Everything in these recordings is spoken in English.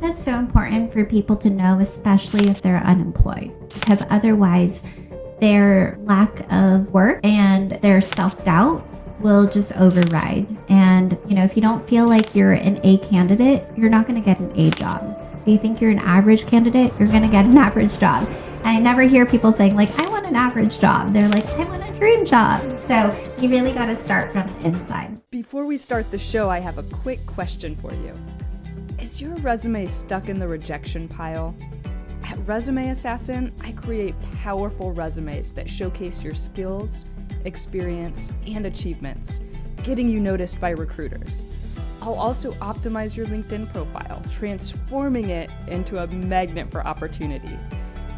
think that's so important for people to know, especially if they're unemployed, because otherwise their lack of work and their self-doubt will just override. And, if you don't feel like you're an A candidate, you're not going to get an A job. If you think you're an average candidate, you're going to get an average job. And I never hear people saying like, I want an average job. They're like, I want a dream job. So you really got to start from the inside. Before we start the show, I have a quick question for you. Is your resume stuck in the rejection pile? At Resume Assassin, I create powerful resumes that showcase your skills, experience, and achievements, getting you noticed by recruiters. I'll also optimize your LinkedIn profile, transforming it into a magnet for opportunity.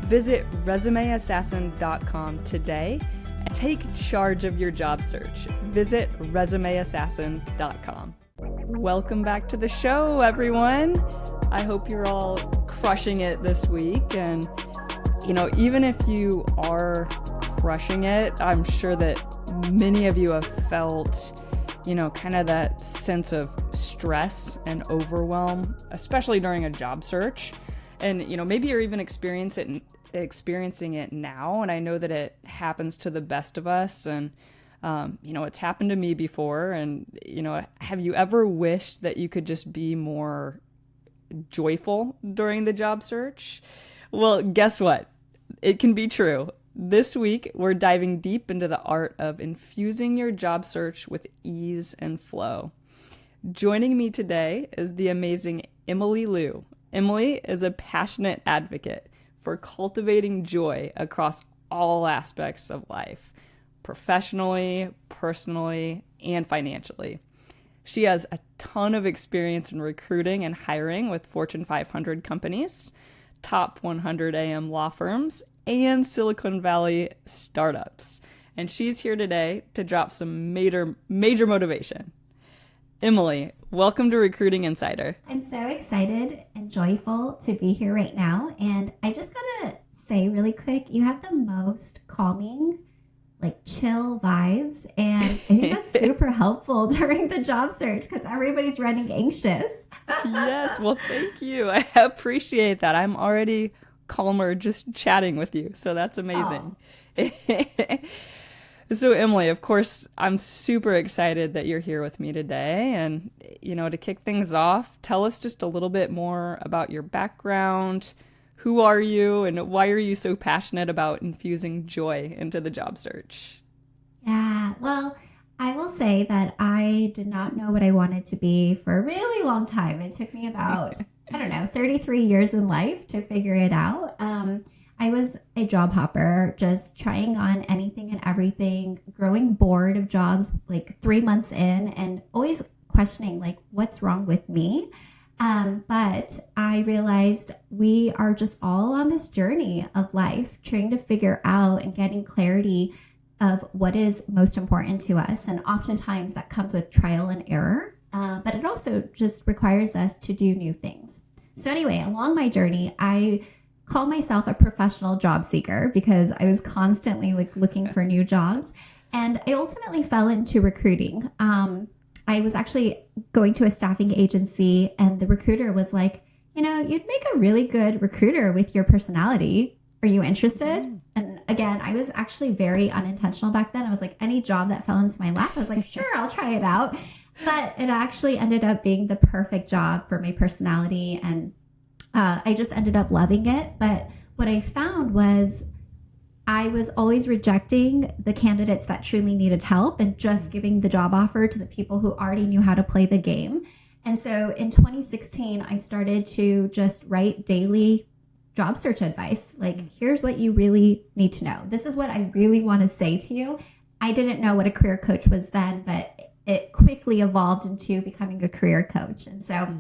Visit resumeassassin.com today and take charge of your job search. Visit resumeassassin.com. Welcome back to the show, everyone. I hope you're all crushing it this week. And, even if you are crushing it, I'm sure that many of you have felt, kind of that sense of stress and overwhelm, especially during a job search. And, maybe you're even experiencing it now. And I know that it happens to the best of us. And, it's happened to me before. And, have you ever wished that you could just be more joyful during the job search? Well, guess what? It can be true. This week, we're diving deep into the art of infusing your job search with ease and flow. Joining me today is the amazing Emily Liou. Emily is a passionate advocate for cultivating joy across all aspects of life, professionally, personally, and financially. She has a ton of experience in recruiting and hiring with Fortune 500 companies, top 100 AM law firms, and Silicon Valley startups. And she's here today to drop some major motivation. Emily, welcome to Recruiting Insider. I'm so excited and joyful to be here right now. And I just gotta say really quick, you have the most calming, chill vibes. And I think that's super helpful during the job search because everybody's running anxious. Yes, well, thank you. I appreciate that. I'm already calmer just chatting with you. So that's amazing. So Emily, of course, I'm super excited that you're here with me today. And, to kick things off, tell us just a little bit more about your background. Who are you and why are you so passionate about infusing joy into the job search? Yeah, well, I will say that I did not know what I wanted to be for a really long time. It took me about, 33 years in life to figure it out. I was a job hopper, just trying on anything and everything, growing bored of jobs 3 months in and always questioning what's wrong with me. But I realized we are just all on this journey of life, trying to figure out and getting clarity of what is most important to us. And oftentimes that comes with trial and error, but it also just requires us to do new things. So anyway, along my journey, I call myself a professional job seeker because I was constantly looking for new jobs. And I ultimately fell into recruiting. I was actually going to a staffing agency and the recruiter was like, you'd make a really good recruiter with your personality. Are you interested? And again, I was actually very unintentional back then. I was like, any job that fell into my lap, I was like, sure, I'll try it out. But it actually ended up being the perfect job for my personality. And I just ended up loving it. But what I found was I was always rejecting the candidates that truly needed help and just giving the job offer to the people who already knew how to play the game. And so in 2016, I started to just write daily job search advice. Here's what you really need to know. This is what I really want to say to you. I didn't know what a career coach was then, but it quickly evolved into becoming a career coach. And so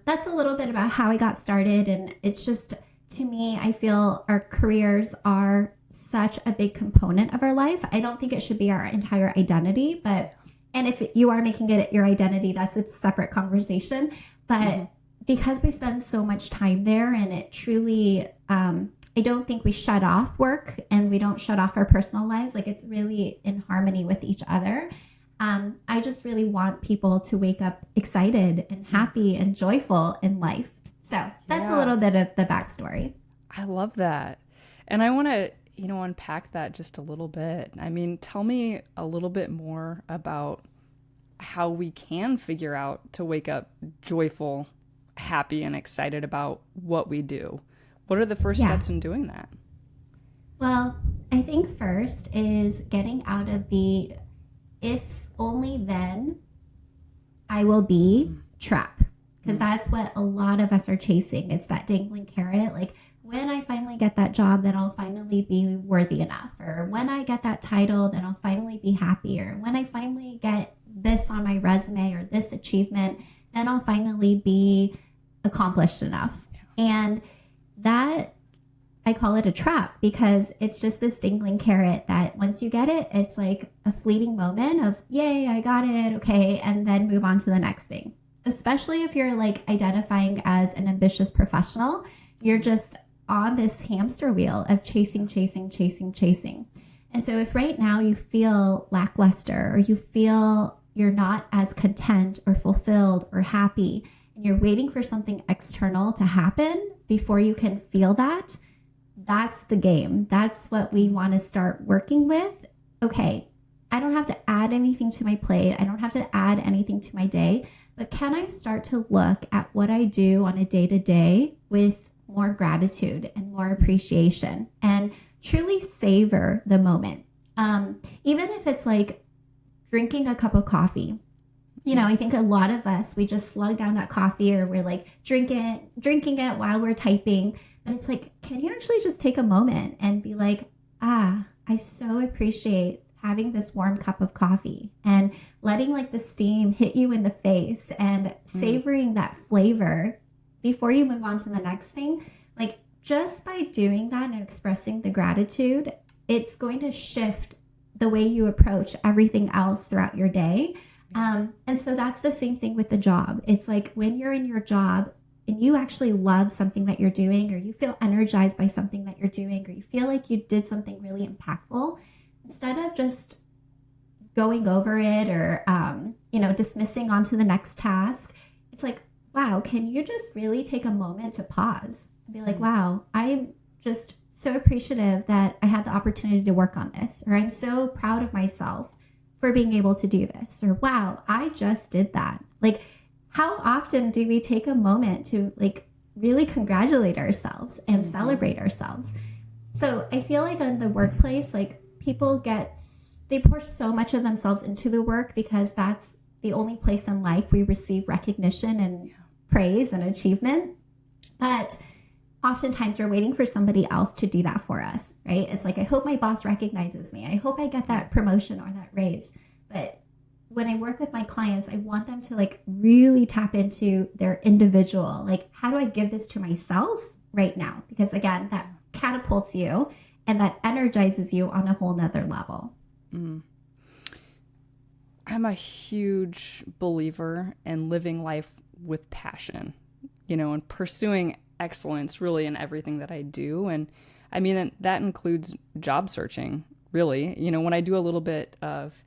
that's a little bit about how I got started. And it's just, to me, I feel our careers are such a big component of our life. I don't think it should be our entire identity, and if you are making it your identity, that's a separate conversation. But because we spend so much time there and it truly, I don't think we shut off work and we don't shut off our personal lives. It's really in harmony with each other. I just really want people to wake up excited and happy and joyful in life. So that's a Yeah. little bit of the backstory. I love that. And I want to, unpack that just a little bit. I mean, tell me a little bit more about how we can figure out to wake up joyful, happy, and excited about what we do. What are the first Yeah. steps in doing that? Well, I think first is getting out of the if only then I will be trap. Because that's what a lot of us are chasing. It's that dangling carrot. Like, when I finally get that job, then I'll finally be worthy enough. Or when I get that title, then I'll finally be happier. When I finally get this on my resume or this achievement, then I'll finally be accomplished enough. And that, I call it a trap, because it's just this dangling carrot that once you get it, it's like a fleeting moment of, yay, I got it, okay, and then move on to the next thing. Especially if you're like identifying as an ambitious professional, you're just on this hamster wheel of chasing, chasing, chasing, chasing. And so if right now you feel lackluster, or you feel you're not as content or fulfilled or happy, and you're waiting for something external to happen before you can feel that, that's the game. That's what we want to start working with. Okay, I don't have to add anything to my plate. I don't have to add anything to my day. But can I start to look at what I do on a day-to-day with more gratitude and more appreciation, and truly savor the moment? Even if it's like drinking a cup of coffee. I think a lot of us, we just slug down that coffee, or we're like drinking it while we're typing. But it's like, can you actually just take a moment and be like, I so appreciate having this warm cup of coffee, and letting like the steam hit you in the face, and savoring that flavor before you move on to the next thing. Like, just by doing that and expressing the gratitude, it's going to shift the way you approach everything else throughout your day. And so that's the same thing with the job. It's like, when you're in your job and you actually love something that you're doing, or you feel energized by something that you're doing, or you feel like you did something really impactful, instead of just going over it, or, dismissing onto the next task, it's like, wow, can you just really take a moment to pause and be like, wow, I'm just so appreciative that I had the opportunity to work on this, or I'm so proud of myself for being able to do this, or wow, I just did that. Like, how often do we take a moment to like really congratulate ourselves and celebrate ourselves? So I feel like in the workplace, like, people they pour so much of themselves into the work, because that's the only place in life we receive recognition and praise and achievement. But oftentimes we're waiting for somebody else to do that for us, right? It's like, I hope my boss recognizes me. I hope I get that promotion or that raise. But when I work with my clients, I want them to like really tap into their individual, like, how do I give this to myself right now? Because again, that catapults you and that energizes you on a whole nother level. I'm a huge believer in living life with passion, and pursuing excellence really in everything that I do. And I mean, that includes job searching, really. When I do a little bit of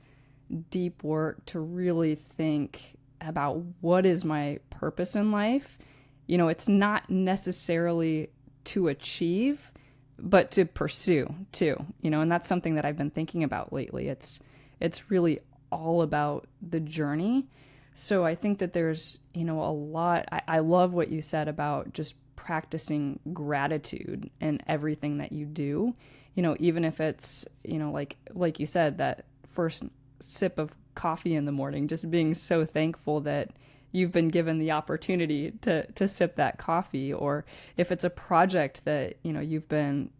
deep work to really think about what is my purpose in life, it's not necessarily to achieve, but to pursue too, and that's something that I've been thinking about lately. It's really all about the journey. So I think that there's, a lot, I love what you said about just practicing gratitude in everything that you do, even if it's, like you said, that first sip of coffee in the morning, just being so thankful that you've been given the opportunity to sip that coffee, or if it's a project that, you've been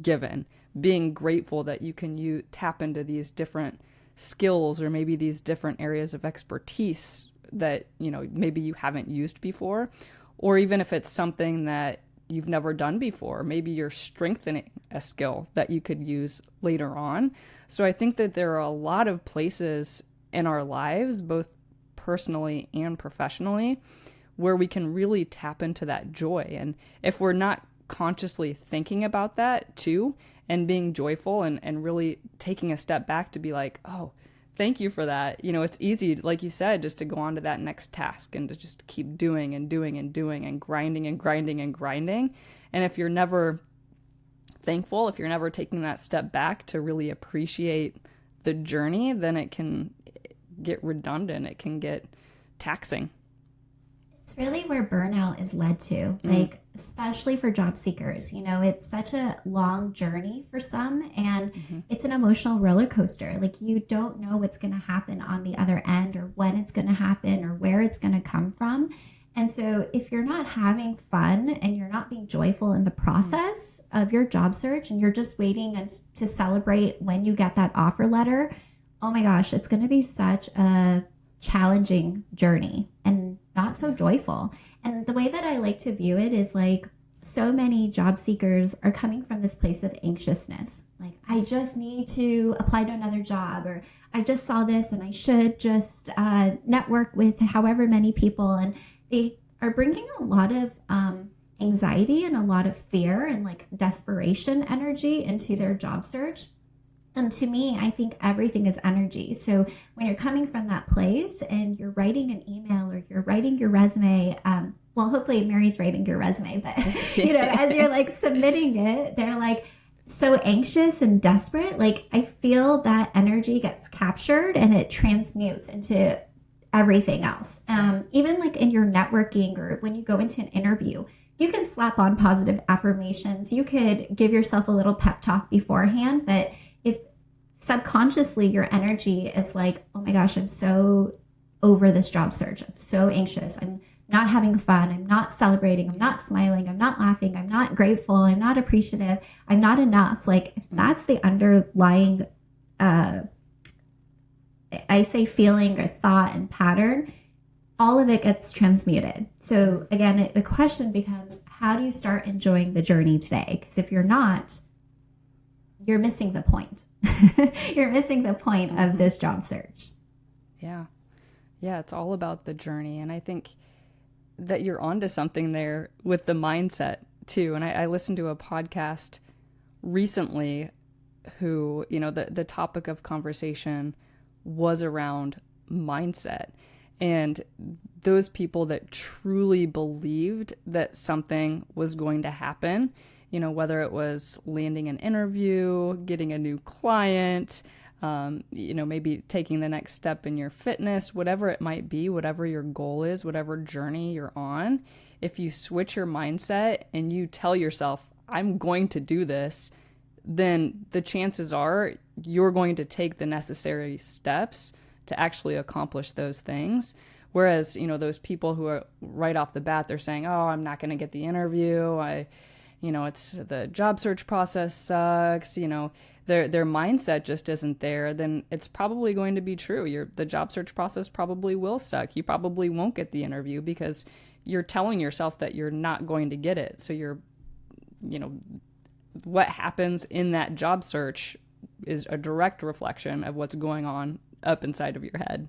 given, being grateful that you can tap into these different skills, or maybe these different areas of expertise that, maybe you haven't used before, or even if it's something that you've never done before, maybe you're strengthening a skill that you could use later on. So I think that there are a lot of places in our lives, both personally and professionally, where we can really tap into that joy. And if we're not consciously thinking about that too, and being joyful, and really taking a step back to be like, oh, Thank you for that. It's easy, like you said, just to go on to that next task and to just keep doing and doing and doing and grinding and grinding and grinding. And if you're never thankful, if you're never taking that step back to really appreciate the journey, then it can get redundant. It can get taxing. It's really where burnout is led to, like, especially for job seekers. It's such a long journey for some, and it's an emotional roller coaster. Like, you don't know what's going to happen on the other end, or when it's going to happen, or where it's going to come from. And so if you're not having fun and you're not being joyful in the process of your job search, and you're just waiting to celebrate when you get that offer letter, oh my gosh, it's going to be such a challenging journey and not so joyful. And the way that I like to view it is like, so many job seekers are coming from this place of anxiousness. Like, I just need to apply to another job, or I just saw this and I should just network with however many people. And they are bringing a lot of anxiety and a lot of fear and like desperation energy into their job search. And to me, I think everything is energy. So when you're coming from that place and you're writing an email or you're writing your resume, well, hopefully Mary's writing your resume, but as you're like submitting it, they're like so anxious and desperate. Like, I feel that energy gets captured and it transmutes into everything else. Even like in your networking or when you go into an interview, you can slap on positive affirmations. You could give yourself a little pep talk beforehand, but if subconsciously your energy is like, oh my gosh, I'm so over this job search. I'm so anxious. I'm not having fun. I'm not celebrating. I'm not smiling. I'm not laughing. I'm not grateful. I'm not appreciative. I'm not enough. Like, if that's the underlying, I say feeling or thought and pattern, all of it gets transmuted. So again, the question becomes, how do you start enjoying the journey today? Because if you're not, you're missing the point. You're missing the point of this job search. Yeah. Yeah, it's all about the journey. And I think that you're onto something there with the mindset too. And I listened to a podcast recently who, the topic of conversation was around mindset. And those people that truly believed that something was going to happen, whether it was landing an interview, getting a new client, maybe taking the next step in your fitness, whatever it might be, whatever your goal is, whatever journey you're on, if you switch your mindset and you tell yourself, I'm going to do this, then the chances are you're going to take the necessary steps to actually accomplish those things. Whereas, those people who are right off the bat, they're saying, oh, I'm not going to get the interview. It's the job search process sucks, their mindset just isn't there, then it's probably going to be true. The job search process probably will suck. You probably won't get the interview because you're telling yourself that you're not going to get it. So what happens in that job search is a direct reflection of what's going on up inside of your head.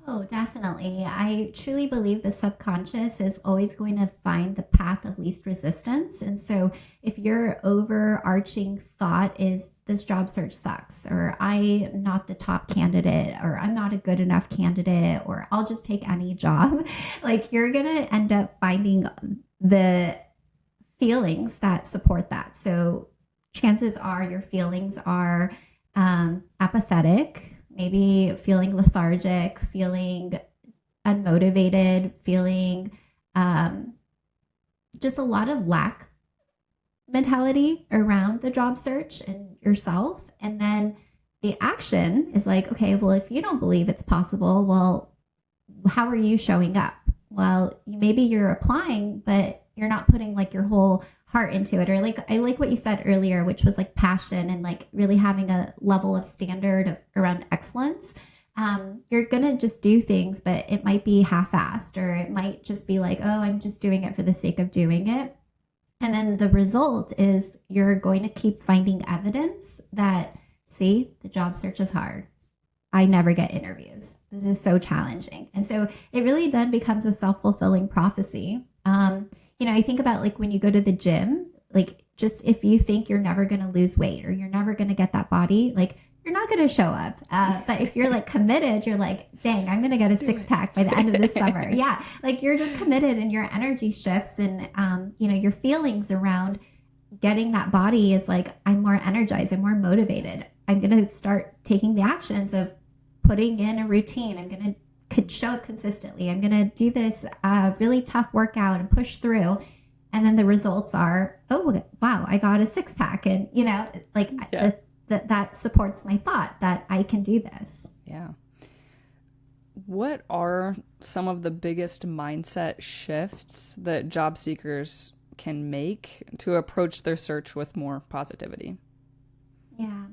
Oh, definitely. I truly believe the subconscious is always going to find the path of least resistance. And so if your overarching thought is this job search sucks, or I'm not the top candidate, or I'm not a good enough candidate, or I'll just take any job, like, you're going to end up finding the feelings that support that. So chances are your feelings are apathetic, maybe feeling lethargic, feeling unmotivated, feeling just a lot of lack mentality around the job search and yourself. And then the action is like, okay, well, if you don't believe it's possible, well, how are you showing up? Well, maybe you're applying, but you're not putting like your whole heart into it. Or like, I like what you said earlier, which was like passion and like really having a level of standard around excellence. You're going to just do things, but it might be half-assed, or it might just be like, oh, I'm just doing it for the sake of doing it. And then the result is you're going to keep finding evidence that, see, the job search is hard. I never get interviews. This is so challenging. And so it really then becomes a self-fulfilling prophecy. I think about like when you go to the gym, like just if you think you're never going to lose weight or you're never going to get that body, like you're not going to show up. But if you're like committed, you're like, dang, I'm going to get a six pack by the end of this summer. Yeah. Like you're just committed and your energy shifts and, your feelings around getting that body is like, I'm more energized. I'm more motivated. I'm going to start taking the actions of putting in a routine. I'm going to show up consistently. I'm going to do this really tough workout and push through. And then the results are, oh, wow, I got a six pack. And, that supports my thought that I can do this. Yeah. What are some of the biggest mindset shifts that job seekers can make to approach their search with more positivity? Yeah.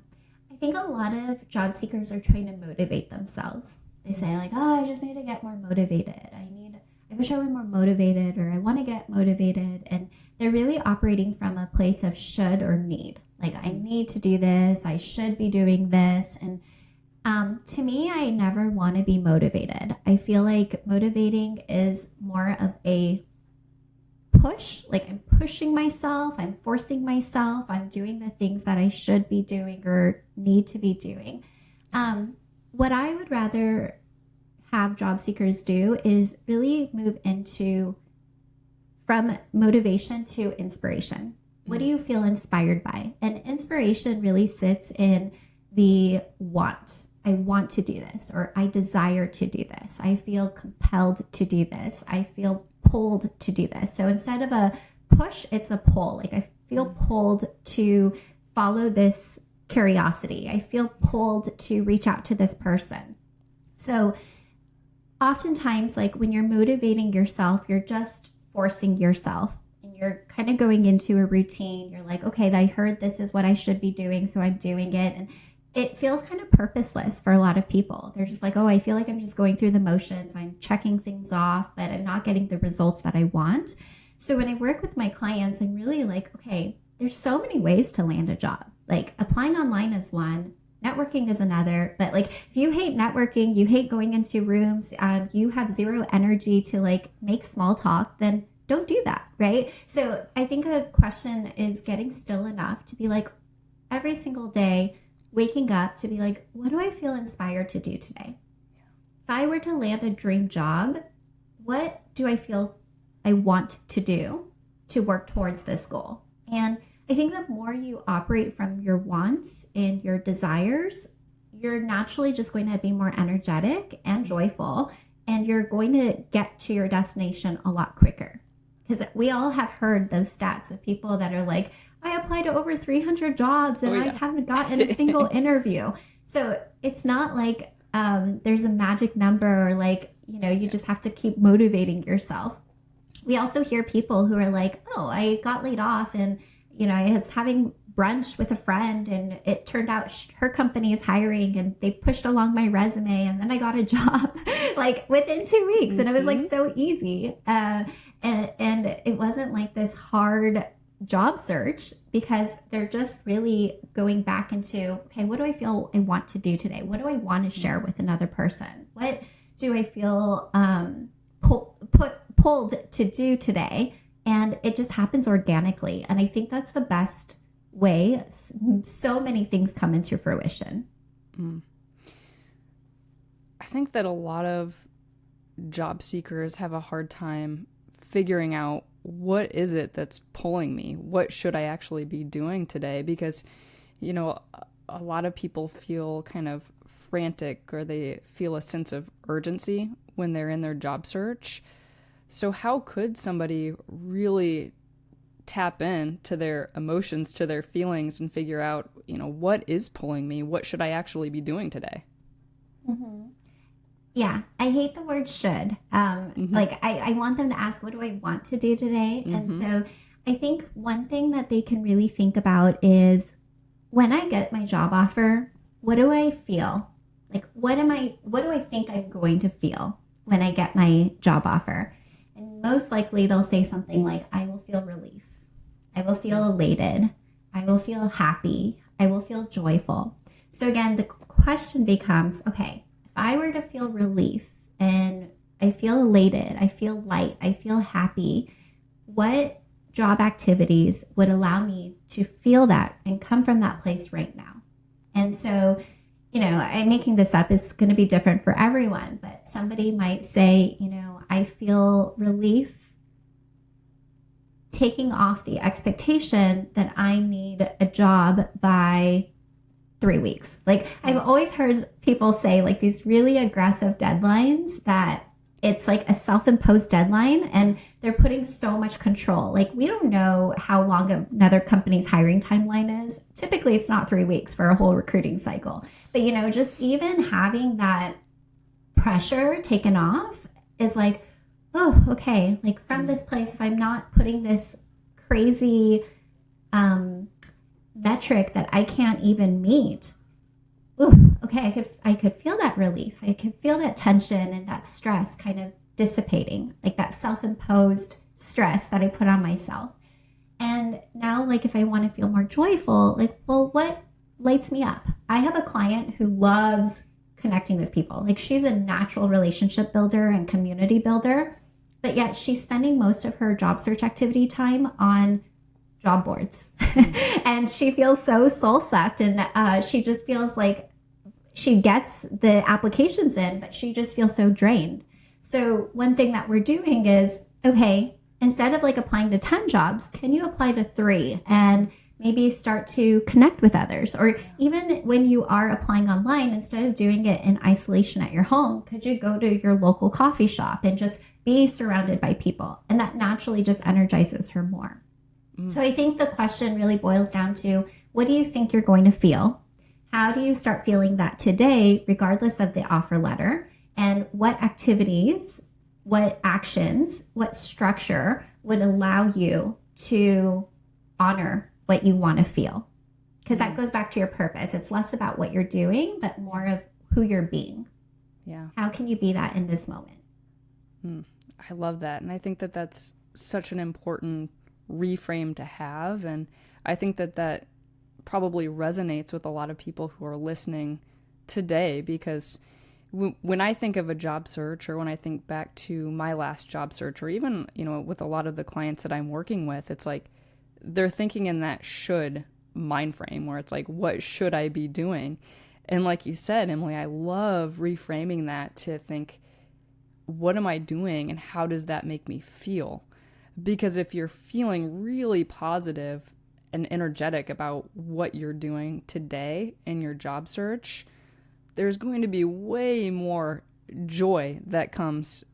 I think a lot of job seekers are trying to motivate themselves. They say like, oh, I just need to get more motivated. I wish I were more motivated, or I want to get motivated. And they're really operating from a place of should or need. Like, I need to do this. I should be doing this. And to me, I never want to be motivated. I feel like motivating is more of a push. Like I'm pushing myself. I'm forcing myself. I'm doing the things that I should be doing or need to be doing. What I would rather have job seekers do is really move into from motivation to inspiration. What do you feel inspired by? And inspiration really sits in the want. I want to do this, or I desire to do this. I feel compelled to do this. I feel pulled to do this. So instead of a push, it's a pull. Like I feel pulled to follow this curiosity. I feel pulled to reach out to this person. So oftentimes, like when you're motivating yourself, you're just forcing yourself. You're kind of going into a routine. You're like, okay, I heard this is what I should be doing, so I'm doing it. And it feels kind of purposeless for a lot of people. They're just like, oh, I feel like I'm just going through the motions. I'm checking things off, but I'm not getting the results that I want. So when I work with my clients, I'm really like, okay, there's so many ways to land a job. Like applying online is one. Networking is another. But like if you hate networking, you hate going into rooms, you have zero energy to like make small talk, then don't do that, right? So I think a question is getting still enough to be like every single day, waking up to be like, what do I feel inspired to do today? If I were to land a dream job, what do I feel I want to do to work towards this goal? And I think the more you operate from your wants and your desires, you're naturally just going to be more energetic and joyful, and you're going to get to your destination a lot quicker. Because we all have heard those stats of people that are like, I applied to over 300 jobs and I haven't gotten a single interview. So it's not like there's a magic number or like, you just have to keep motivating yourself. We also hear people who are like, oh, I got laid off and, I was having brunch with a friend and it turned out her company is hiring and they pushed along my resume and then I got a job like within 2 weeks. And it was like so easy. And it wasn't like this hard job search because they're just really going back into, okay, what do I feel I want to do today? What do I want to share with another person? What do I feel pulled to do today? And it just happens organically. And I think that's the best way. So many things come into fruition. I think that a lot of job seekers have a hard time figuring out what is it that's pulling me? What should I actually be doing today? Because, a lot of people feel kind of frantic or they feel a sense of urgency when they're in their job search. So how could somebody really tap into their emotions, to their feelings and figure out, what is pulling me? What should I actually be doing today? Mm-hmm. Yeah, I hate the word should. Like I want them to ask, what do I want to do today? And so I think one thing that they can really think about is when I get my job offer, what do I feel? Like, what do I think I'm going to feel when I get my job offer? And most likely they'll say something like, I will feel relief. I will feel elated. I will feel happy. I will feel joyful. So again, the question becomes, okay, if I were to feel relief and I feel elated, I feel light, I feel happy, what job activities would allow me to feel that and come from that place right now? And so I'm making this up. It's going to be different for everyone, but somebody might say, I feel relief taking off the expectation that I need a job by 3 weeks. Like I've always heard people say like these really aggressive deadlines that it's like a self-imposed deadline and they're putting so much control. Like we don't know how long another company's hiring timeline is. Typically it's not 3 weeks for a whole recruiting cycle. But just even having that pressure taken off is like, oh, okay. Like from this place, if I'm not putting this crazy metric that I can't even meet, ooh, okay, I could feel that relief. I could feel that tension and that stress kind of dissipating, like that self-imposed stress that I put on myself. And now, like, if I want to feel more joyful, like, well, what lights me up? I have a client who loves connecting with people. Like, she's a natural relationship builder and community builder, but yet she's spending most of her job search activity time on job boards. And she feels so soul sucked, and she just feels like she gets the applications in, but she just feels so drained. So one thing that we're doing is, okay, instead of like applying to 10 jobs, can you apply to 3 and maybe start to connect with others? Or even when you are applying online, instead of doing it in isolation at your home, could you go to your local coffee shop and just be surrounded by people? And that naturally just energizes her more. So I think the question really boils down to, what do you think you're going to feel? How do you start feeling that today, regardless of the offer letter? And what activities, what actions, what structure would allow you to honor what you want to feel? Because that goes back to your purpose. It's less about what you're doing, but more of who you're being. Yeah. How can you be that in this moment? I love that. And I think that that's such an important reframe to have. And I think that that probably resonates with a lot of people who are listening today, because when I think of a job search, or when I think back to my last job search, or even, with a lot of the clients that I'm working with, it's like they're thinking in that should mind frame where it's like, what should I be doing? And like you said, Emily, I love reframing that to think, what am I doing and how does that make me feel? Because if you're feeling really positive and energetic about what you're doing today in your job search, there's going to be way more joy that comes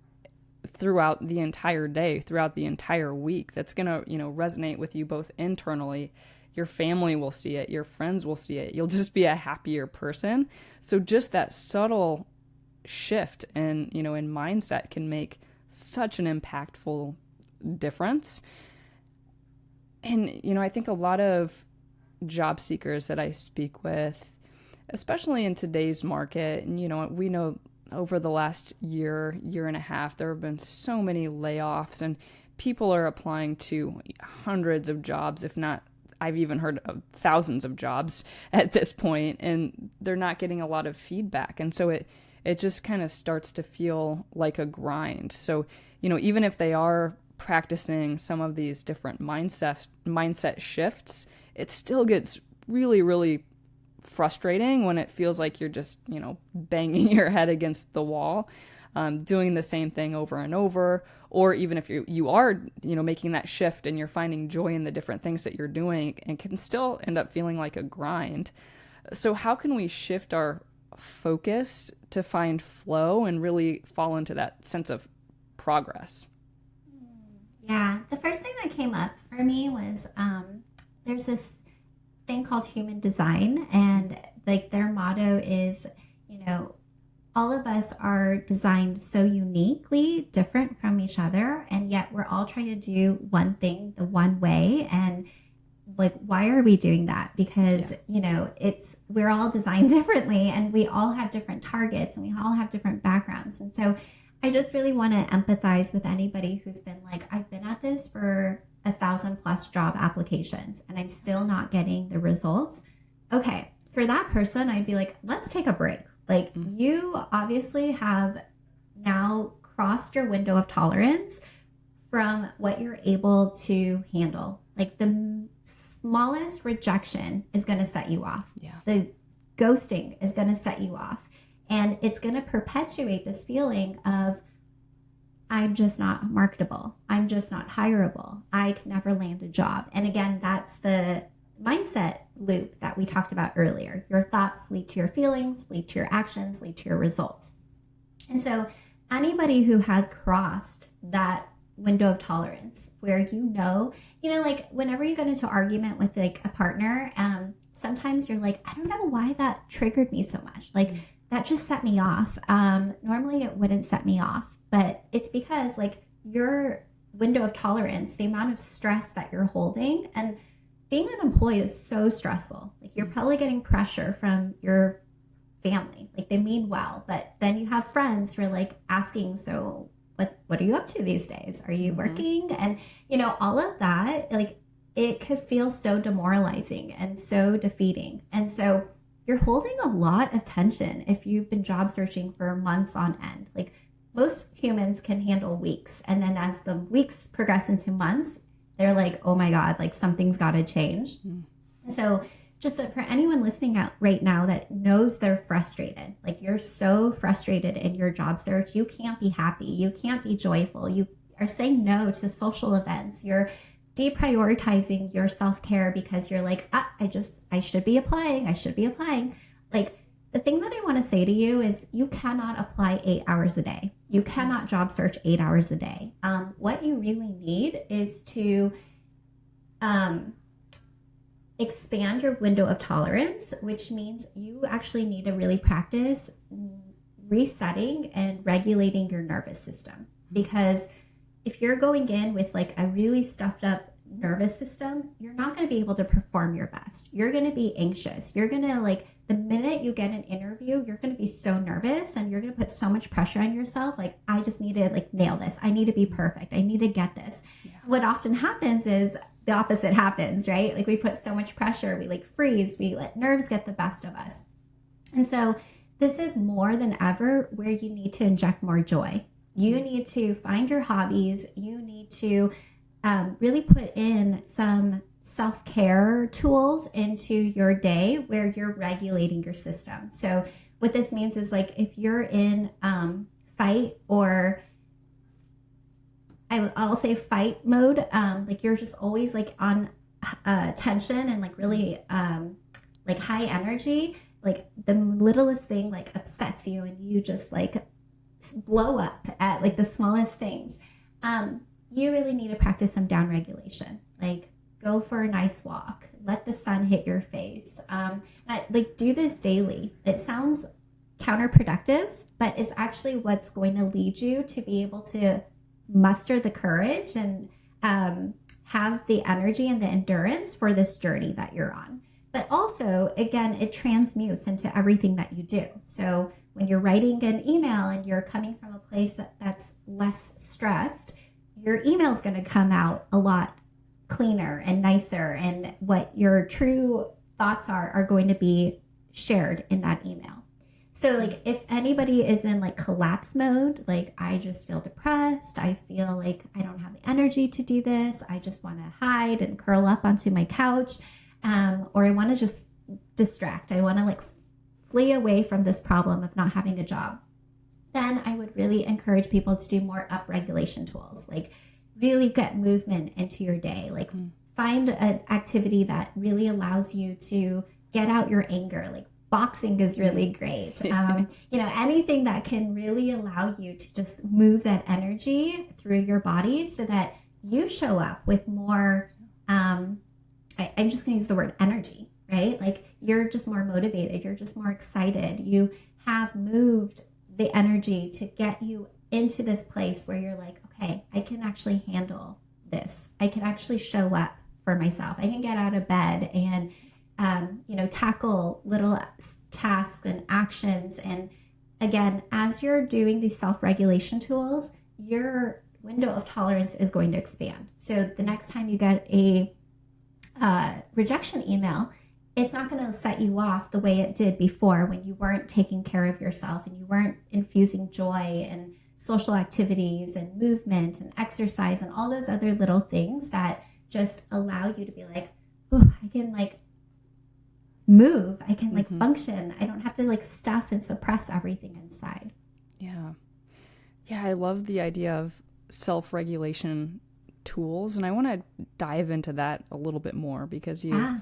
throughout the entire day, throughout the entire week, that's going to, resonate with you both internally. Your family will see it, your friends will see it. You'll just be a happier person. So just that subtle shift in mindset can make such an impactful difference. And, I think a lot of job seekers that I speak with, especially in today's market, and, we know over the last year and a half, there have been so many layoffs and people are applying to hundreds of jobs, if not, I've even heard of thousands of jobs at this point, and they're not getting a lot of feedback. And so it just kind of starts to feel like a grind. So, even if they are practicing some of these different mindset shifts, it still gets really, really frustrating when it feels like you're just, banging your head against the wall, doing the same thing over and over. Or even if you are, making that shift and you're finding joy in the different things that you're doing, and can still end up feeling like a grind. So how can we shift our focus to find flow and really fall into that sense of progress? Yeah, the first thing that came up for me was there's this thing called human design, and like their motto is, all of us are designed so uniquely different from each other, and yet we're all trying to do one thing the one way. And like, why are we doing that? Because we're all designed differently, and we all have different targets, and we all have different backgrounds. And so I just really want to empathize with anybody who's been like, I've been at this for 1,000+ job applications and I'm still not getting the results. Okay, for that person, I'd be like, let's take a break. Like, you obviously have now crossed your window of tolerance from what you're able to handle. Like, the smallest rejection is going to set you off. Yeah. The ghosting is going to set you off. And it's going to perpetuate this feeling of, I'm just not marketable. I'm just not hireable. I can never land a job. And again, that's the mindset loop that we talked about earlier. Your thoughts lead to your feelings, lead to your actions, lead to your results. And so anybody who has crossed that window of tolerance where like whenever you get into argument with like a partner, sometimes you're like, I don't know why that triggered me so much. Like that just set me off. Normally it wouldn't set me off, but it's because like your window of tolerance, the amount of stress that you're holding, and being unemployed is so stressful. Like you're probably getting pressure from your family. Like they mean well, but then you have friends who are like asking, so what are you up to these days? Are you working? And all of that, like it could feel so demoralizing and so defeating. And so you're holding a lot of tension if you've been job searching for months on end. Like most humans can handle weeks. And then as the weeks progress into months, they're like, oh my God, like something's got to change. And so just that for anyone listening out right now that knows they're frustrated, like you're so frustrated in your job search, you can't be happy, you can't be joyful, you are saying no to social events, you're deprioritizing your self-care because you're like, I should be applying. Like the thing that I want to say to you is you cannot apply 8 hours a day. You cannot job search 8 hours a day. What you really need is to expand your window of tolerance, which means you actually need to really practice resetting and regulating your nervous system. Because if you're going in with like a really stuffed up nervous system, you're not going to be able to perform your best. You're going to be anxious. You're going to like, the minute you get an interview, you're going to be so nervous and you're going to put so much pressure on yourself. Like, I just need to like nail this. I need to be perfect. I need to get this. Yeah. What often happens is the opposite happens, right? Like we put so much pressure, we like freeze, we let nerves get the best of us. And so this is more than ever where you need to inject more joy. You need to find your hobbies. You need to really put in some self-care tools into your day where you're regulating your system. So what this means is like if you're in fight or I'll say fight mode, like you're just always like on tension and like really like high energy, like the littlest thing like upsets you and you just like blow up at like the smallest things. You really need to practice some down regulation. Like go for a nice walk, let the sun hit your face. Like do this daily. It sounds counterproductive, but it's actually what's going to lead you to be able to muster the courage and have the energy and the endurance for this journey that you're on. But also, again, it transmutes into everything that you do. So when you're writing an email and you're coming from a place that's less stressed, your email is going to come out a lot cleaner and nicer, and what your true thoughts are going to be shared in that email. So like if anybody is in like collapse mode, like I just feel depressed, I feel like I don't have the energy to do this, I just want to hide and curl up onto my couch, or I want to just distract, I want to like flee away from this problem of not having a job, then I would really encourage people to do more upregulation tools, like really get movement into your day, like find an activity that really allows you to get out your anger, like boxing is really great. Anything that can really allow you to just move that energy through your body so that you show up with more, I'm just going to use the word energy, right? Like you're just more motivated. You're just more excited. You have moved the energy to get you into this place where you're like, okay, I can actually handle this. I can actually show up for myself. I can get out of bed and tackle little tasks and actions. And again, as you're doing these self-regulation tools, your window of tolerance is going to expand. So the next time you get a rejection email, it's not going to set you off the way it did before when you weren't taking care of yourself and you weren't infusing joy and social activities and movement and exercise and all those other little things that just allow you to be like, oh, I can like move. I can like function. I don't have to like stuff and suppress everything inside. Yeah. Yeah, I love the idea of self-regulation tools, and I want to dive into that a little bit more because you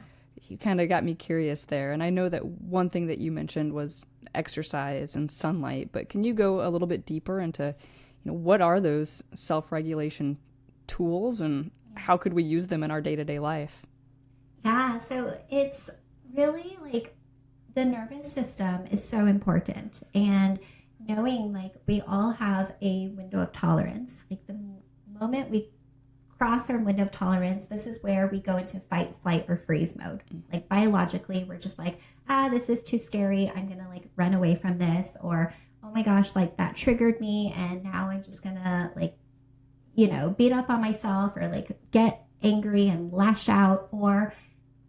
kind of got me curious there. And I know that one thing that you mentioned was exercise and sunlight, but can you go a little bit deeper into, what are those self-regulation tools and how could we use them in our day-to-day life? Yeah, so it's really like the nervous system is so important. And knowing like we all have a window of tolerance, like the moment we cross our window of tolerance, this is where we go into fight, flight, or freeze mode. Like biologically, we're just like, this is too scary. I'm going to like run away from this. Or, oh my gosh, like that triggered me. And now I'm just going to like, beat up on myself or like get angry and lash out. Or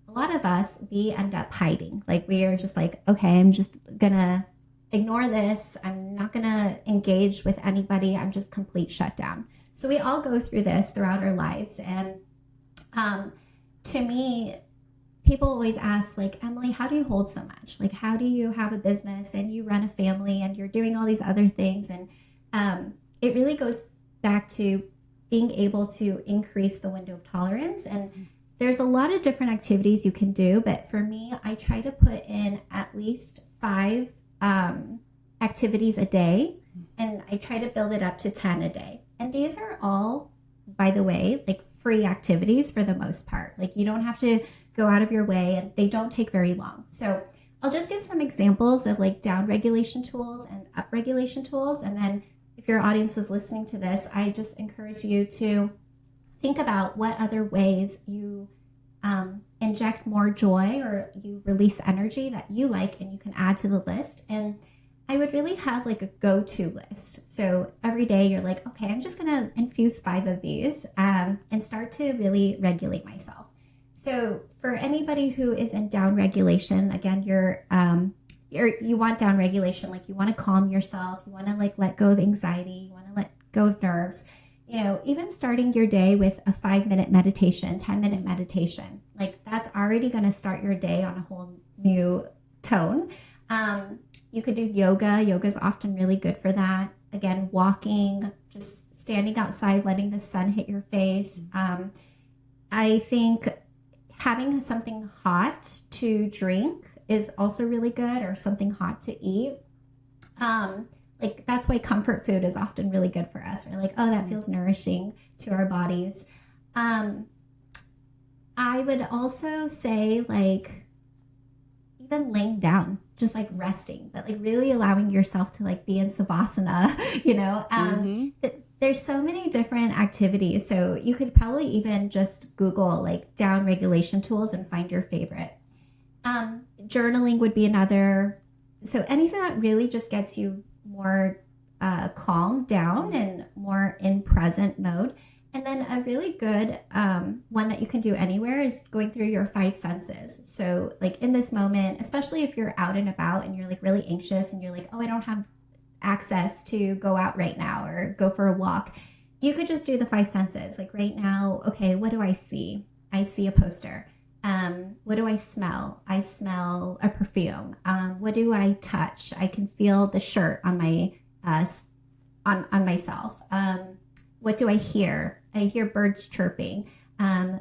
a lot of us, we end up hiding. Like we are just like, okay, I'm just going to ignore this. I'm not going to engage with anybody. I'm just complete shutdown. So we all go through this throughout our lives. And to me, people always ask, like, Emily, how do you hold so much? Like, how do you have a business and you run a family and you're doing all these other things? And it really goes back to being able to increase the window of tolerance. And there's a lot of different activities you can do. But for me, I try to put in at least 5 activities a day. And I try to build it up to 10 a day. And these are all, by the way, like free activities for the most part. Like you don't have to go out of your way and they don't take very long. So I'll just give some examples of like down regulation tools and up regulation tools. And then if your audience is listening to this, I just encourage you to think about what other ways you inject more joy or you release energy that you like and you can add to the list. And I would really have like a go-to list. So every day you're like, okay, I'm just going to infuse 5 of these and start to really regulate myself. So for anybody who is in down regulation, again, you want down regulation, like you want to calm yourself. You want to like let go of anxiety. You want to let go of nerves. Even starting your day with a 5-minute meditation, 10-minute meditation, like that's already going to start your day on a whole new tone. You could do yoga. Yoga is often really good for that. Again, walking, just standing outside, letting the sun hit your face. I think having something hot to drink is also really good, or something hot to eat. Like that's why comfort food is often really good for us. We're like, oh, that feels nourishing to our bodies. I would also say like even laying down, just like resting, but like really allowing yourself to like be in savasana, there's so many different activities. So you could probably even just Google like down regulation tools and find your favorite. Journaling would be another. So anything that really just gets you more calm down and more in present mode. And then a really good one that you can do anywhere is going through your 5 senses. So like in this moment, especially if you're out and about and you're like really anxious and you're like, oh, I don't have access to go out right now or go for a walk. You could just do the 5 senses. Like right now, okay, what do I see? I see a poster. What do I smell? I smell a perfume. What do I touch? I can feel the shirt on my on myself. What do I hear? I hear birds chirping.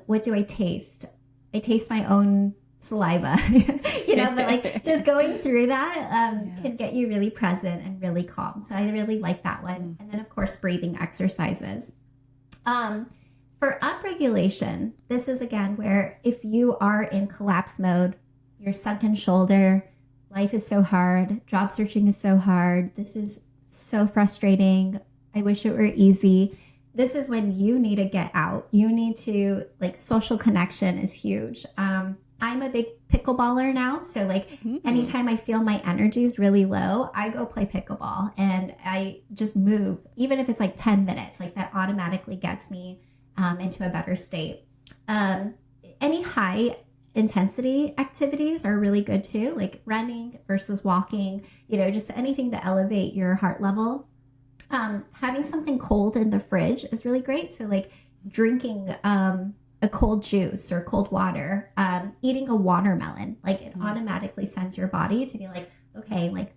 What do I taste? I taste my own saliva, but like just going through that can get you really present and really calm. So I really like that one. And then of course, breathing exercises. For upregulation, this is again where if you are in collapse mode, you're sunken shoulder, life is so hard, job searching is so hard, this is so frustrating, I wish it were easy. This is when you need to get out. You need to, like, social connection is huge. I'm a big pickleballer now. So like anytime I feel my energy is really low, I go play pickleball and I just move. Even if it's like 10 minutes, like that automatically gets me into a better state. Any high intensity activities are really good too, like running versus walking, just anything to elevate your heart level. Having something cold in the fridge is really great. So like drinking a cold juice or cold water, eating a watermelon, like it automatically sends your body to be like, okay, like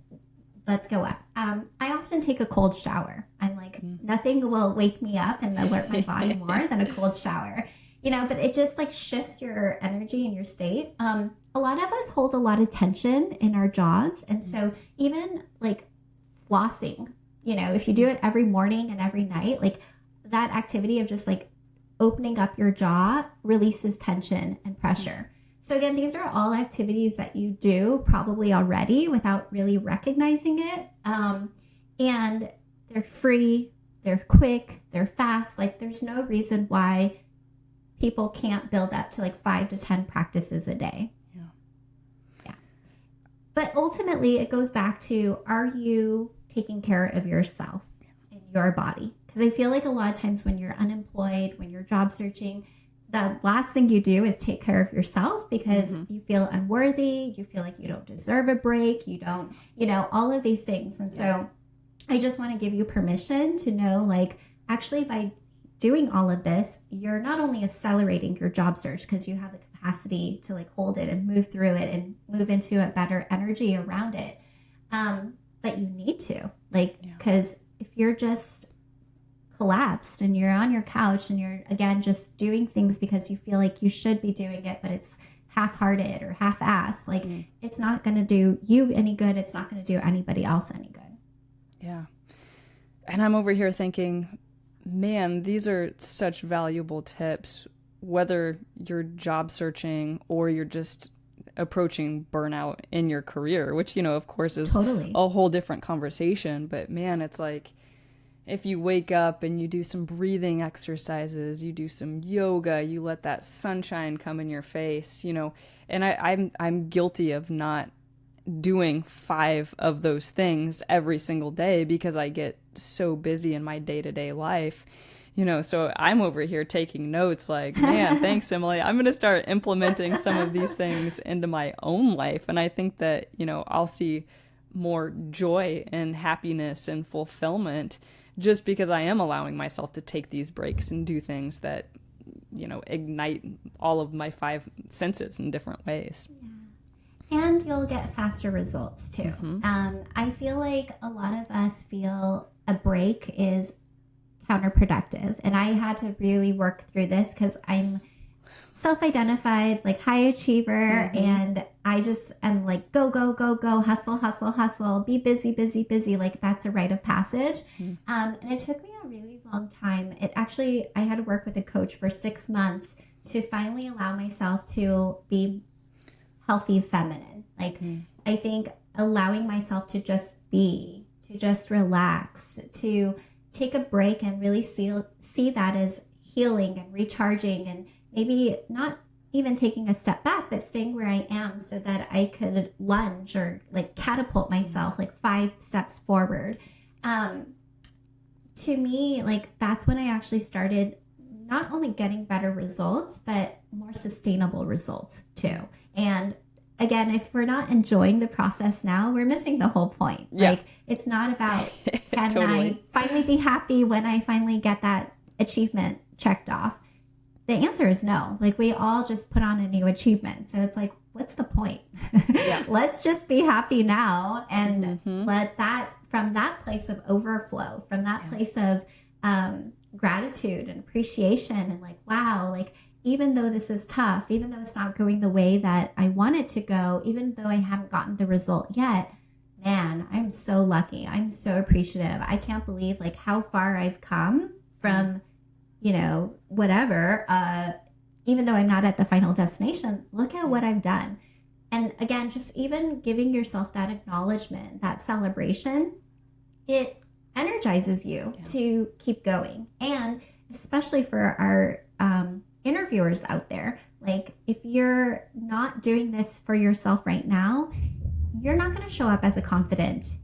let's go up. I often take a cold shower. I'm like, nothing will wake me up and alert my body more than a cold shower, but it just like shifts your energy and your state. A lot of us hold a lot of tension in our jaws. And so even like flossing, if you do it every morning and every night, like that activity of just like opening up your jaw releases tension and pressure. So again, these are all activities that you do probably already without really recognizing it. And they're free, they're quick, they're fast. Like there's no reason why people can't build up to like 5 to 10 practices a day. Yeah. But ultimately it goes back to, are you taking care of yourself and your body? Because I feel like a lot of times when you're unemployed, when you're job searching, the last thing you do is take care of yourself because you feel unworthy. You feel like you don't deserve a break. You don't, all of these things. And so I just want to give you permission to know, like, actually by doing all of this, you're not only accelerating your job search because you have the capacity to like hold it and move through it and move into a better energy around it. But you need to, like, because if you're just collapsed and you're on your couch and you're again just doing things because you feel like you should be doing it, but it's half-hearted or half-assed, like it's not going to do you any good. It's not going to do anybody else any good. Yeah. And I'm over here thinking, man, these are such valuable tips, whether you're job searching or you're just approaching burnout in your career, which, of course is totally a whole different conversation. But man, it's like, if you wake up and you do some breathing exercises, you do some yoga, you let that sunshine come in your face, and I'm guilty of not doing 5 of those things every single day because I get so busy in my day-to-day life, so I'm over here taking notes like, man, thanks, Emily. I'm going to start implementing some of these things into my own life. And I think that, I'll see more joy and happiness and fulfillment just because I am allowing myself to take these breaks and do things that, ignite all of my 5 senses in different ways. Yeah. And you'll get faster results too. I feel like a lot of us feel a break is counterproductive. And I had to really work through this because I'm self-identified, like high achiever. And I just am like, go, go, go, go, hustle, hustle, hustle, be busy, busy, busy. Like that's a rite of passage. And it took me a really long time. I had to work with a coach for 6 months to finally allow myself to be healthy feminine. Like I think allowing myself to just be, to just relax, to take a break and really see that as healing and recharging, and maybe not even taking a step back, but staying where I am so that I could lunge or like catapult myself like 5 steps forward. To me, like that's when I actually started not only getting better results, but more sustainable results too. And again, if we're not enjoying the process now, we're missing the whole point. Yeah. Like it's not about can Totally. I finally be happy when I finally get that achievement checked off. The answer is no. Like we all just put on a new achievement. So it's like, what's the point? Yeah. Let's just be happy now and let that, from that place of overflow, from that place of gratitude and appreciation and like, wow, like even though this is tough, even though it's not going the way that I want it to go, even though I haven't gotten the result yet, man, I'm so lucky. I'm so appreciative. I can't believe like how far I've come from, whatever, even though I'm not at the final destination, look at what I've done. And again, just even giving yourself that acknowledgement, that celebration, it energizes you to keep going. And especially for our interviewers out there, like if you're not doing this for yourself right now, you're not going to show up as a confident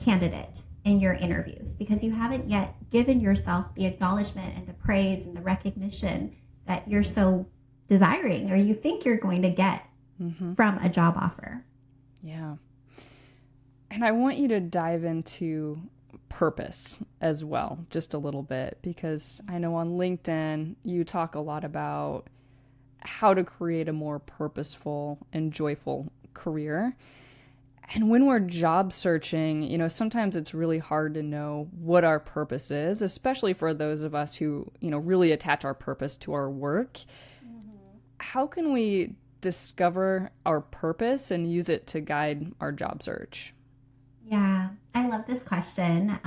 candidate in your interviews because you haven't yet given yourself the acknowledgement and the praise and the recognition that you're so desiring or you think you're going to get from a job offer. Yeah. And I want you to dive into purpose as well, just a little bit, because I know on LinkedIn, you talk a lot about how to create a more purposeful and joyful career. And when we're job searching, sometimes it's really hard to know what our purpose is, especially for those of us who, really attach our purpose to our work. How can we discover our purpose and use it to guide our job search? Yeah, I love this question.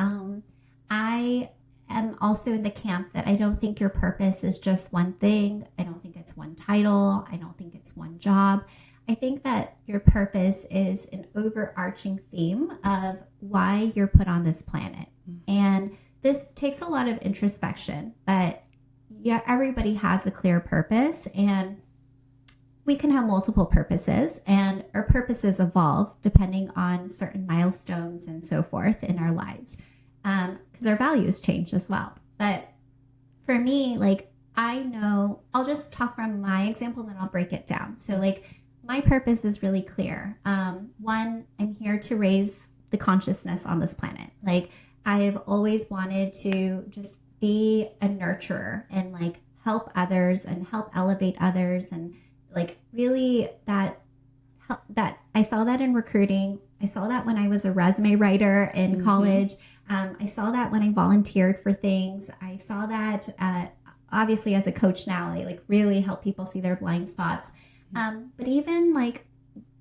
I am also in the camp that I don't think your purpose is just one thing. I don't think it's one title. I don't think it's one job. I think that your purpose is an overarching theme of why you're put on this planet. And this takes a lot of introspection, but yeah, everybody has a clear purpose, and we can have multiple purposes, and our purposes evolve depending on certain milestones and so forth in our lives, because our values change as well. But for me, like, I know, I'll just talk from my example and then I'll break it down. So like, my purpose is really clear. One, I'm here to raise the consciousness on this planet. Like, I've always wanted to just be a nurturer and like help others and help elevate others, and like really that I saw that in recruiting. I saw that when I was a resume writer in college. I saw that when I volunteered for things. I saw that obviously as a coach now, I like really help people see their blind spots. But even like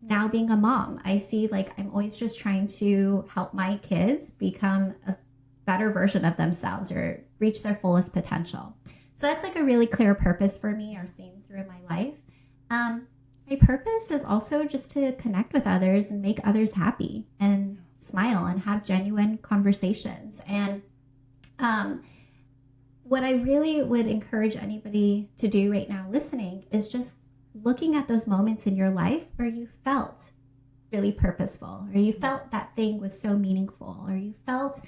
now being a mom, I see like I'm always just trying to help my kids become a better version of themselves or reach their fullest potential. So that's like a really clear purpose for me, or theme through my life. My purpose is also just to connect with others and make others happy and smile and have genuine conversations. And what I really would encourage anybody to do right now listening is just looking at those moments in your life where you felt really purposeful, or you felt that thing was so meaningful, or you felt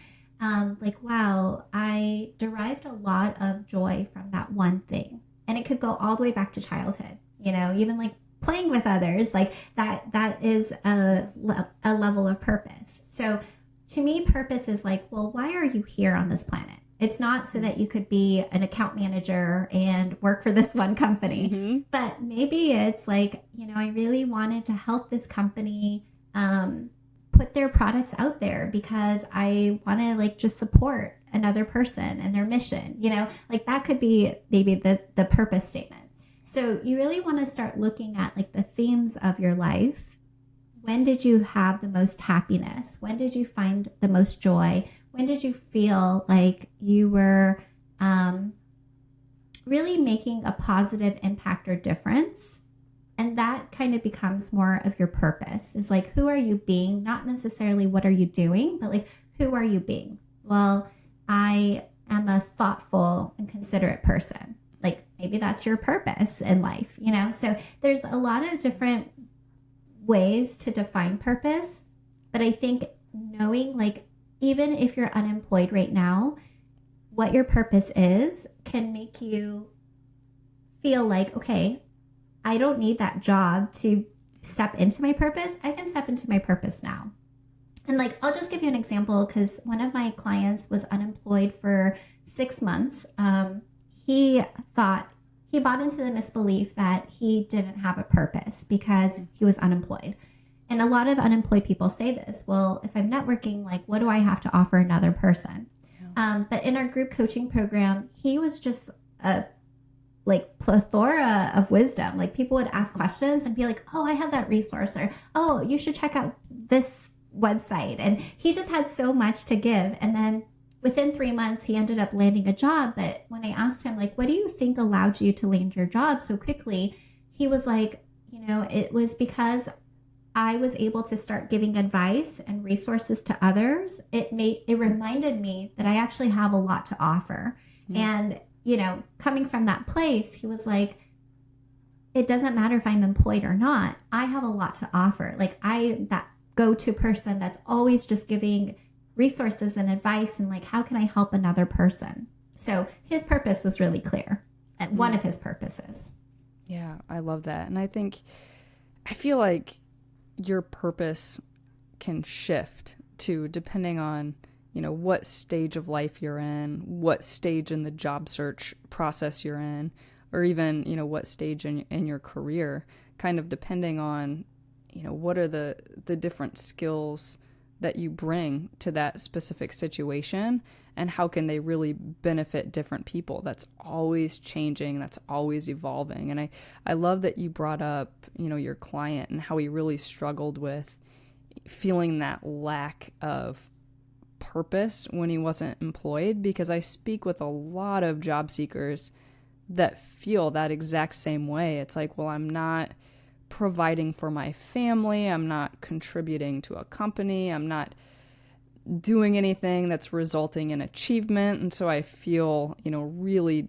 like, wow, I derived a lot of joy from that one thing. And it could go all the way back to childhood, even like playing with others, like that is a level of purpose. So to me, purpose is like, well, why are you here on this planet? It's not so that you could be an account manager and work for this one company, but maybe it's like, I really wanted to help this company put their products out there because I want to like just support another person and their mission, like that could be maybe the purpose statement. So you really want to start looking at like the themes of your life. When did you have the most happiness? When did you find the most joy? When did you feel like you were really making a positive impact or difference? And that kind of becomes more of your purpose. Is like, who are you being? Not necessarily what are you doing, but like, who are you being? Well, I am a thoughtful and considerate person. Like, maybe that's your purpose in life, So there's a lot of different ways to define purpose. But I think knowing, like, even if you're unemployed right now, what your purpose is can make you feel like, okay, I don't need that job to step into my purpose. I can step into my purpose now. And like, I'll just give you an example, because one of my clients was unemployed for 6 months. He bought into the misbelief that he didn't have a purpose because he was unemployed. And a lot of unemployed people say this, well, if I'm networking, like, what do I have to offer another person? Yeah. But in our group coaching program, he was just a plethora of wisdom. Like, people would ask questions and be like, oh, I have that resource, or, oh, you should check out this website. And he just had so much to give. And then within 3 months, he ended up landing a job. But when I asked him, like, what do you think allowed you to land your job so quickly? He was like, it was because I was able to start giving advice and resources to others. It reminded me that I actually have a lot to offer. And, coming from that place, he was like, it doesn't matter if I'm employed or not. I have a lot to offer. Like, I that go-to person that's always just giving resources and advice, and like, how can I help another person? So his purpose was really clear, and one of his purposes. Yeah, I love that. And I feel like your purpose can shift too, depending on, what stage of life you're in, what stage in the job search process you're in. or even, what stage in your career, kind of depending on, what are the different skills that you bring to that specific situation, and how can they really benefit different people. That's always changing, that's always evolving. And I love that you brought up, your client and how he really struggled with feeling that lack of purpose when he wasn't employed, because I speak with a lot of job seekers that feel that exact same way. It's like, well, I'm not providing for my family, I'm not contributing to a company, I'm not doing anything that's resulting in achievement, and so I feel, really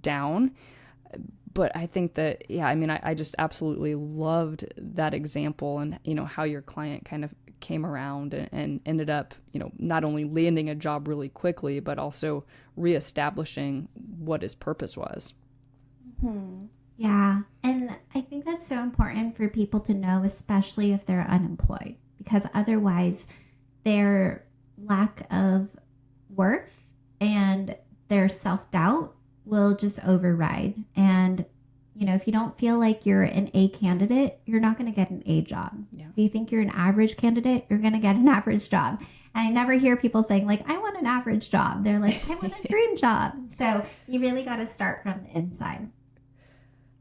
down. But I think that, I just absolutely loved that example, and, how your client kind of came around and ended up, not only landing a job really quickly, but also reestablishing what his purpose was. Mm-hmm. Yeah. And I think that's so important for people to know, especially if they're unemployed, because otherwise their lack of worth and their self-doubt will just override. And, if you don't feel like you're an A candidate, you're not going to get an A job. Yeah. If you think you're an average candidate, you're going to get an average job. And I never hear people saying, like, I want an average job. They're like, I want a dream job. So you really got to start from the inside.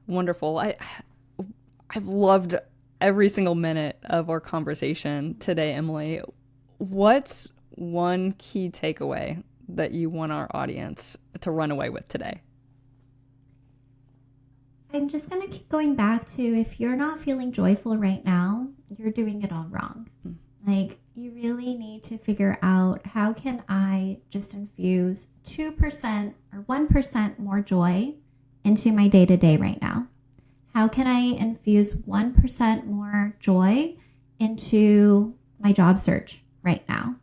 Wonderful. I've loved every single minute of our conversation today, Emily. What's one key takeaway that you want our audience to run away with today? I'm just going to keep going back to, if you're not feeling joyful right now, you're doing it all wrong. Like, you really need to figure out, how can I just infuse 2% or 1% more joy into my day-to-day right now? How can I infuse 1% more joy into my job search right now?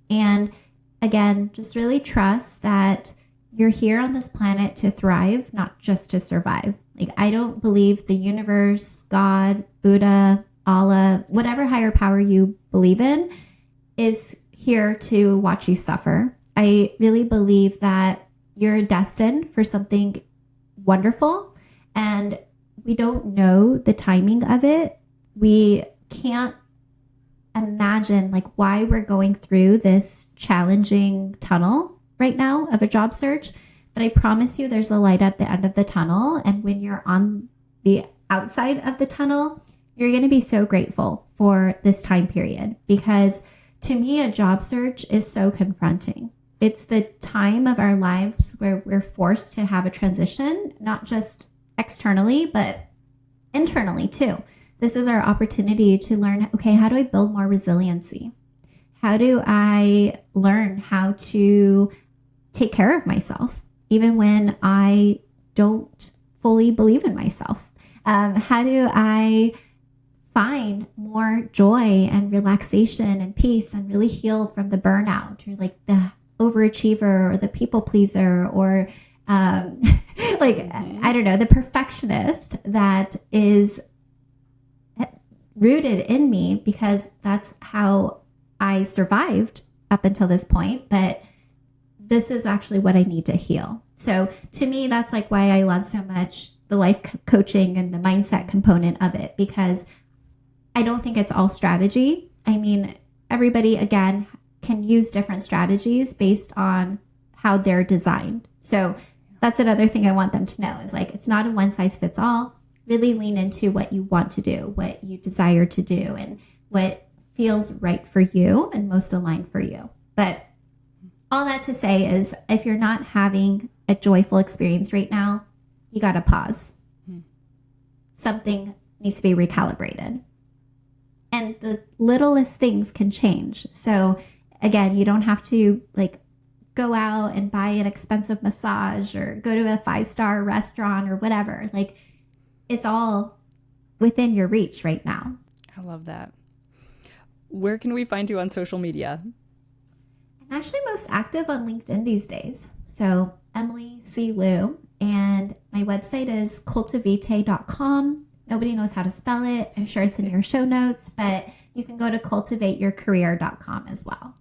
And again, just really trust that you're here on this planet to thrive, not just to survive. Like, I don't believe the universe, God, Buddha, Allah, whatever higher power you believe in, is here to watch you suffer. I really believe that you're destined for something wonderful, and we don't know the timing of it. We can't imagine like why we're going through this challenging tunnel right now of a job search, but I promise you there's a light at the end of the tunnel. And when you're on the outside of the tunnel, you're going to be so grateful for this time period, because to me, a job search is so confronting. It's the time of our lives where we're forced to have a transition, not just externally, but internally too. This is our opportunity to learn, okay, how do I build more resiliency? How do I learn how to take care of myself, even when I don't fully believe in myself? How do I find more joy and relaxation and peace and really heal from the burnout, or like the overachiever or the people pleaser, or I don't know, the perfectionist that is rooted in me, because that's how I survived up until this point. But this is actually what I need to heal. So to me, that's like why I love so much the life coaching and the mindset component of it, because I don't think it's all strategy. I mean, everybody, again, can use different strategies based on how they're designed. So that's another thing I want them to know, is like, it's not a one size fits all. Really lean into what you want to do, what you desire to do, and what feels right for you and most aligned for you. But all that to say is, if you're not having a joyful experience right now, you got to pause. Something needs to be recalibrated. And the littlest things can change. So again, you don't have to like go out and buy an expensive massage or go to a 5-star restaurant or whatever. Like, it's all within your reach right now. I love that. Where can we find you on social media? I'm actually most active on LinkedIn these days. So Emily Liou, and my website is cultivating.com. Nobody knows how to spell it. I'm sure it's in your show notes, but you can go to cultivateyourcareer.com as well.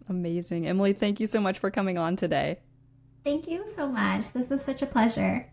Amazing. Emily, thank you so much for coming on today. Thank you so much. This is such a pleasure.